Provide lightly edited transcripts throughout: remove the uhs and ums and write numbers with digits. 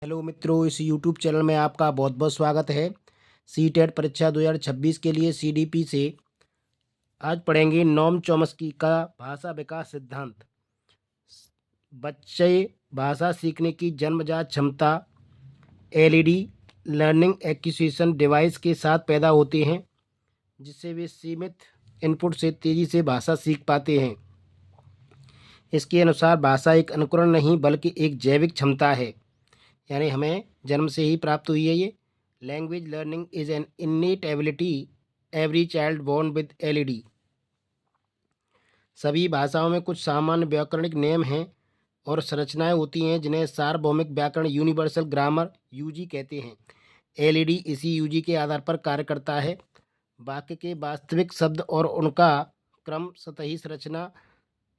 Hello मित्रों, इस YouTube channel में आपका बहुत बहुत स्वागत है। सीटेट परीक्षा 2026 के लिए सीडीपी से आज पढ़ेंगे नोम चॉम्स्की का भाषा विकास सिद्धांत। बच्चे भाषा सीखने की जन्मजात क्षमता एलईडी लर्निंग एक्विजिशन डिवाइस के साथ पैदा होते हैं, जिससे वे सीमित इनपुट से तेज़ी से भाषा सीख पाते हैं। इसके अनुसार भाषा एक अनुकरण नहीं बल्कि एक जैविक क्षमता है, यानी हमें जन्म से ही प्राप्त हुई है ये। Language learning is an innate ability every child born with LAD. सभी भाषाओं में कुछ सामान्य व्याकरणिक नियम हैं और संरचनाएं होती हैं जिन्हें सार्वभौमिक व्याकरण यूनिवर्सल ग्रामर यूजी कहते हैं। एलईडी इसी यूजी के आधार पर कार्य करता है। वाक्य के वास्तविक शब्द और उनका क्रम सतही संरचना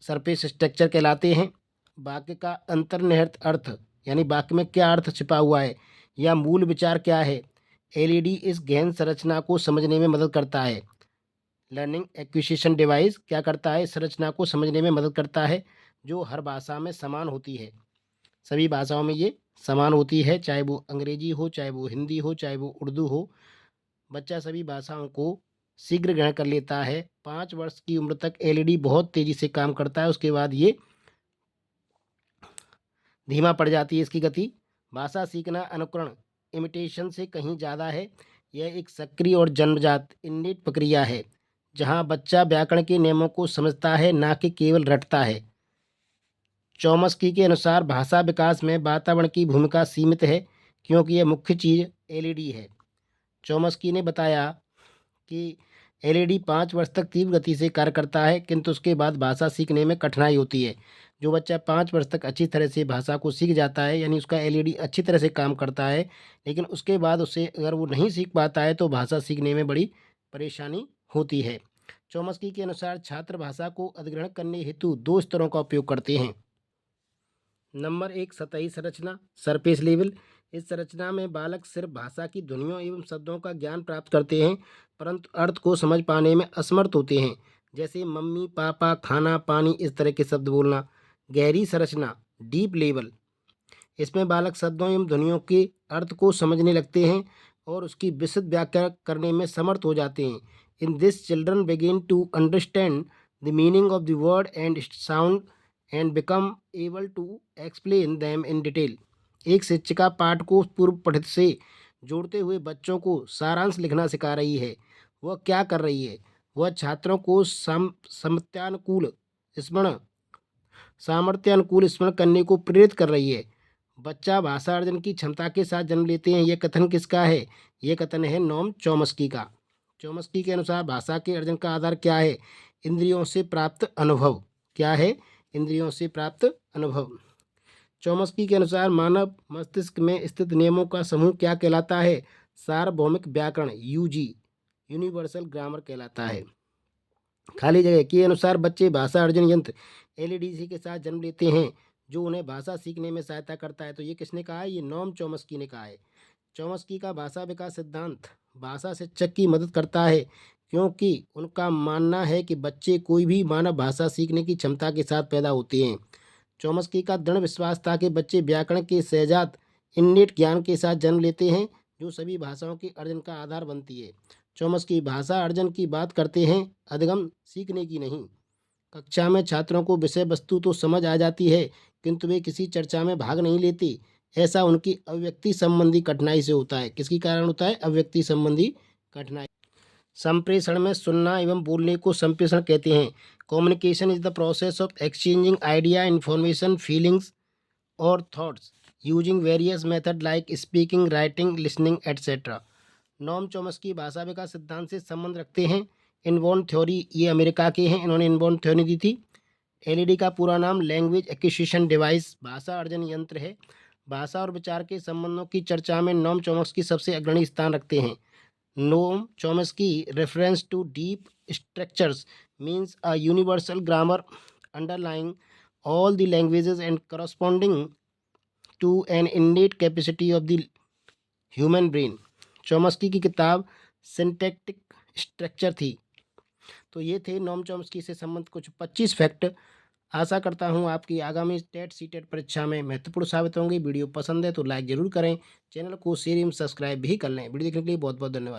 सरफेस स्ट्रक्चर कहलाते हैं। वाक्य का अंतर्निहित अर्थ, यानी वाक्य में क्या अर्थ छिपा हुआ है या मूल विचार क्या है, एलईडी इस गहन संरचना को समझने में मदद करता है। लर्निंग एक्विजिशन डिवाइस क्या करता है? संरचना को समझने में मदद करता है, जो हर भाषा में समान होती है। सभी भाषाओं में ये समान होती है, चाहे वो अंग्रेजी हो, चाहे वो हिंदी हो, चाहे वो उर्दू हो। बच्चा सभी भाषाओं को शीघ्र ग्रहण कर लेता है। 5 वर्ष की उम्र तक एलईडी बहुत तेज़ी से काम करता है, उसके बाद ये धीमा पड़ जाती है इसकी गति। भाषा सीखना अनुकरण इमिटेशन से कहीं ज़्यादा है। यह एक सक्रिय और जन्मजात इन्नेट प्रक्रिया है, जहाँ बच्चा व्याकरण के नियमों को समझता है, ना कि केवल रटता है। चॉम्स्की के अनुसार भाषा विकास में वातावरण की भूमिका सीमित है, क्योंकि यह मुख्य चीज़ एलईडी है। चॉम्स्की ने बताया कि एलईडी 5 वर्ष तक तीव्र गति से कार्य करता है, किंतु उसके बाद भाषा सीखने में कठिनाई होती है। जो बच्चा 5 वर्ष तक अच्छी तरह से भाषा को सीख जाता है, यानी उसका एलईडी अच्छी तरह से काम करता है, लेकिन उसके बाद उसे अगर वो नहीं सीख पाता है तो भाषा सीखने में बड़ी परेशानी होती है। चॉम्स्की के अनुसार छात्र भाषा को अधिग्रहण करने हेतु 2 स्तरों का उपयोग करते हैं। नंबर 1, सतही संरचना, सरफेस लेवल। इस संरचना में बालक सिर्फ भाषा की ध्वनियों एवं शब्दों का ज्ञान प्राप्त करते हैं, परंतु अर्थ को समझ पाने में असमर्थ होते हैं, जैसे मम्मी, पापा, खाना, पानी, इस तरह के शब्द बोलना। गहरी संरचना, डीप लेवल। इसमें बालक शब्दों एवं ध्वनियों के अर्थ को समझने लगते हैं और उसकी विशद व्याख्या करने में समर्थ हो जाते हैं। In this children begin to understand the meaning of the word and sound and become able to explain them in detail. एक शिक्षिका पाठ को पूर्व पठित से जोड़ते हुए बच्चों को सारांश लिखना सिखा रही है। वह क्या कर रही है? वह छात्रों को समत्यानुकूल स्मरण सामर्थ्यानुकूल स्मरण करने को प्रेरित कर रही है। बच्चा भाषा अर्जन की क्षमता के साथ जन्म लेते हैं। यह कथन किसका है? यह कथन है नोम चॉम्स्की का। चॉम्स्की के अनुसार भाषा के अर्जन का आधार क्या है? इंद्रियों से प्राप्त अनुभव। क्या है? इंद्रियों से प्राप्त अनुभव। चॉम्स्की के अनुसार मानव मस्तिष्क में स्थित नियमों का समूह क्या कहलाता है? सार्वभौमिक व्याकरण यूजी, यूनिवर्सल ग्रामर कहलाता है। खाली जगह के अनुसार बच्चे भाषा अर्जन यंत्र एलईडी के साथ जन्म लेते हैं, जो उन्हें भाषा सीखने में सहायता करता है। तो ये किसने कहा है? ये नोम चॉम्स्की ने कहा है। चॉम्स्की का भाषा विकास सिद्धांत भाषा शिक्षक की मदद करता है, क्योंकि उनका मानना है कि बच्चे कोई भी मानव भाषा सीखने की क्षमता के साथ पैदा होते हैं। चॉम्स्की का दृढ़ विश्वास था कि बच्चे व्याकरण के सहजात इन्नेट ज्ञान के साथ जन्म लेते हैं, जो सभी भाषाओं के अर्जन का आधार बनती है। चॉम्स्की भाषा अर्जन की बात करते हैं, अधिगम सीखने की नहीं। कक्षा में छात्रों को विषय वस्तु तो समझ आ जाती है, किंतु वे किसी चर्चा में भाग नहीं लेते। ऐसा उनकी अव्यक्ति संबंधी कठिनाई से होता है। किसके कारण होता है? अव्यक्ति संबंधी कठिनाई। संप्रेषण में सुनना एवं बोलने को संप्रेषण कहते हैं। Communication is the process of exchanging idea, information, feelings और thoughts using various method like speaking, writing, listening etcetera. Noam Chomsky भाषा विकास सिद्धांत से संबंध रखते हैं। इनबॉर्न थ्योरी, ये अमेरिका के हैं, इन्होंने इनबॉर्न थ्योरी दी थी। एलईडी का पूरा नाम लैंग्वेज एक्विजिशन डिवाइस, भाषा अर्जन यंत्र है। भाषा और विचार के संबंधों की चर्चा में नोम चॉम्स्की सबसे अग्रणी स्थान रखते हैं। Noam Chomsky reference to deep structures means a universal grammar underlying all the languages and corresponding to an innate capacity of the human brain। Chomsky की किताब सिंटैक्टिक स्ट्रक्चर थी। तो ये थे नोम चॉम्स्की से संबंधित कुछ 25 फैक्ट। आशा करता हूँ आपकी आगामी टेट सीटेट परीक्षा में महत्वपूर्ण साबित होंगी। वीडियो पसंद है तो लाइक ज़रूर करें। चैनल को शेयर एवं सब्सक्राइब भी कर लें। वीडियो देखने के लिए बहुत-बहुत धन्यवाद।